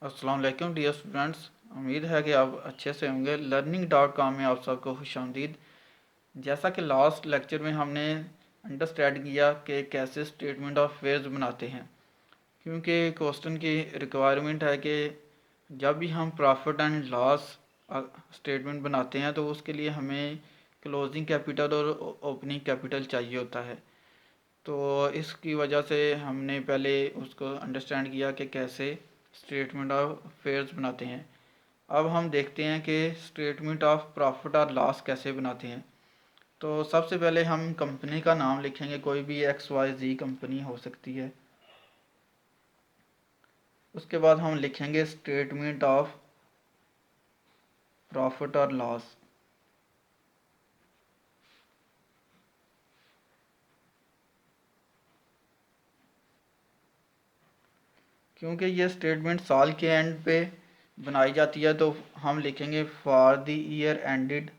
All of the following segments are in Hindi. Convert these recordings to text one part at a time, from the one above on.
अस्सलाम वालेकुम डियर स्टूडेंट्स। उम्मीद है कि आप अच्छे से होंगे। learning.com में आप सबको खुशामदीद। जैसा कि लास्ट लेक्चर में हमने अंडरस्टैंड किया कि कैसे स्टेटमेंट ऑफ फेयर्स बनाते हैं, क्योंकि क्वेश्चन की रिक्वायरमेंट है कि जब भी हम प्रॉफिट एंड लॉस स्टेटमेंट बनाते हैं तो उसके लिए हमें क्लोजिंग कैपिटल और ओपनिंग कैपिटल चाहिए होता है। तो इसकी वजह से हमने पहले उसको अंडरस्टैंड किया कि कैसे स्टेटमेंट ऑफ फेयर्स बनाते हैं। अब हम देखते हैं कि स्टेटमेंट ऑफ प्रॉफिट और लॉस कैसे बनाते हैं। तो सबसे पहले हम कंपनी का नाम लिखेंगे, कोई भी XYZ कंपनी हो सकती है। उसके बाद हम लिखेंगे स्टेटमेंट ऑफ प्रॉफिट और लॉस। क्योंकि ये स्टेटमेंट साल के एंड पे बनाई जाती है तो हम लिखेंगे फॉर द ईयर एंडेड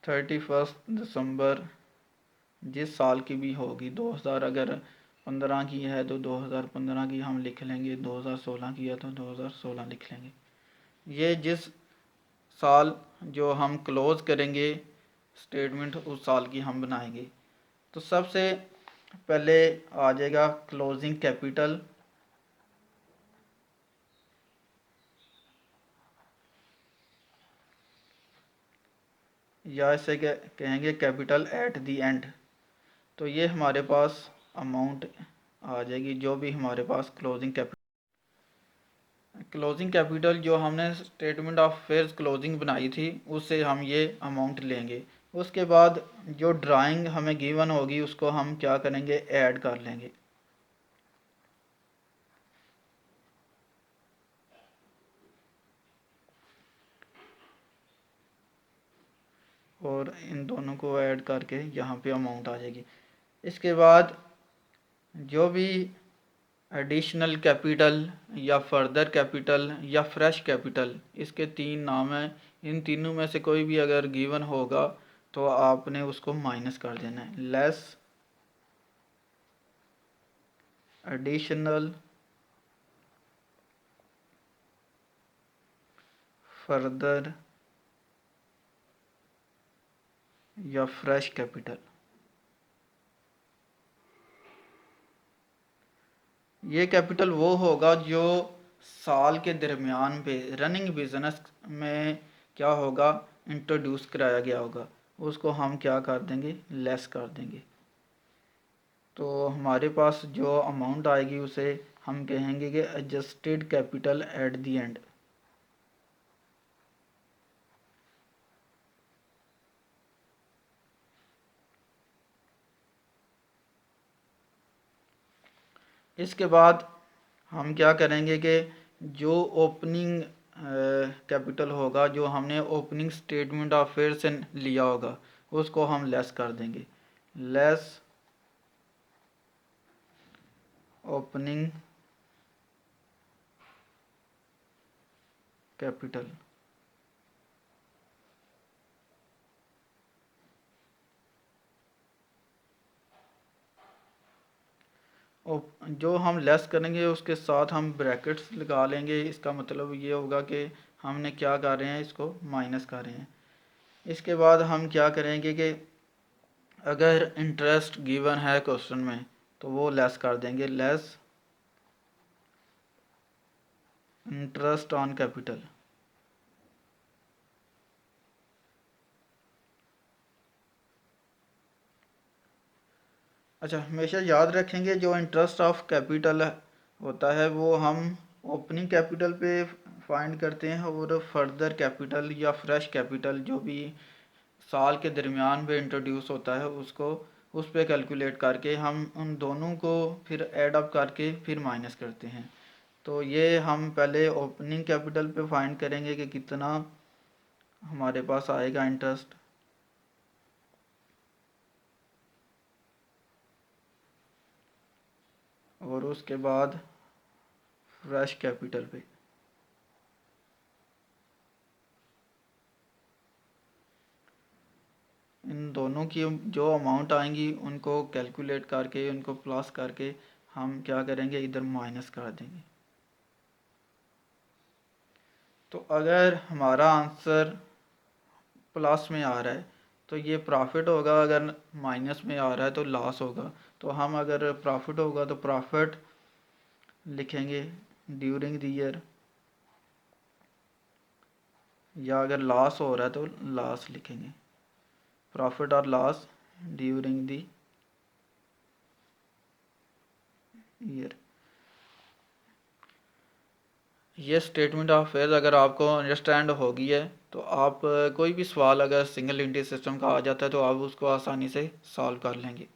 31 दिसंबर, जिस साल की भी होगी। 2000 अगर 15 की है तो 2015 की हम लिख लेंगे, 2016 की है तो 2016 लिख लेंगे। ये जिस साल जो हम क्लोज करेंगे स्टेटमेंट उस साल की हम बनाएंगे। तो सबसे पहले आ जाएगा क्लोजिंग कैपिटल, या इसे कहेंगे कैपिटल एट द एंड। तो ये हमारे पास अमाउंट आ जाएगी जो भी हमारे पास क्लोजिंग कैपिटल जो हमने स्टेटमेंट ऑफ फेयर्स क्लोजिंग बनाई थी उससे हम ये अमाउंट लेंगे। उसके बाद जो ड्राइंग हमें गिवन होगी उसको हम क्या करेंगे, ऐड कर लेंगे। और इन दोनों को ऐड करके यहाँ पे अमाउंट आ जाएगी। इसके बाद जो भी एडिशनल कैपिटल या फर्दर कैपिटल या फ्रेश कैपिटल, इसके तीन नाम हैं। इन तीनों में से कोई भी अगर गिवन होगा तो आपने उसको माइनस कर देना है। लेस एडिशनल, फर्दर या फ्रेश कैपिटल। ये कैपिटल वो होगा जो साल के दरमियान पे रनिंग बिजनेस में क्या होगा, इंट्रोड्यूस कराया गया होगा, उसको हम क्या कर देंगे, लेस कर देंगे। तो हमारे पास जो अमाउंट आएगी उसे हम कहेंगे कि adjusted capital at the end. इसके बाद हम क्या करेंगे कि जो ओपनिंग कैपिटल होगा जो हमने ओपनिंग स्टेटमेंट ऑफ फेयर से लिया होगा उसको हम लेस कर देंगे। Less opening capital. जो हम लेस करेंगे उसके साथ हम ब्रैकेट्स लगा लेंगे। इसका मतलब ये होगा कि हमने क्या कर रहे हैं, इसको माइनस कर रहे हैं। इसके बाद हम क्या करेंगे कि अगर इंटरेस्ट गिवन है क्वेश्चन में तो वो लेस कर देंगे। Less interest on capital. अच्छा, हमेशा याद रखेंगे जो इंटरेस्ट ऑफ कैपिटल होता है वो हम ओपनिंग कैपिटल पे फाइंड करते हैं, और फर्दर कैपिटल या फ्रेश कैपिटल जो भी साल के दरमियान पे इंट्रोड्यूस होता है उसको उस पे कैलकुलेट करके हम उन दोनों को फिर ऐड अप करके फिर माइनस करते हैं। तो ये हम पहले ओपनिंग कैपिटल पे फाइंड करेंगे कि कितना हमारे पास आएगा इंटरेस्ट। और उसके बाद फ्रेश कैपिटल पे। इन उन दोनों की जो अमाउंट आएंगी उनको कैलकुलेट करके उनको प्लस करके हम क्या करेंगे, इधर माइनस कर देंगे। तो अगर हमारा आंसर प्लस में आ रहा है तो ये प्रॉफिट होगा, अगर माइनस में आ रहा है तो लॉस होगा। तो हम अगर प्रॉफिट होगा तो प्रॉफिट लिखेंगे ड्यूरिंग द ईयर, या अगर लॉस हो रहा है तो लॉस लिखेंगे, प्रॉफिट और लॉस ड्यूरिंग द ईयर। ये स्टेटमेंट ऑफ फेयर अगर आपको अंडरस्टैंड होगी है तो आप कोई भी सवाल अगर सिंगल यूनिट सिस्टम का आ जाता है तो आप उसको आसानी से सॉल्व कर लेंगे।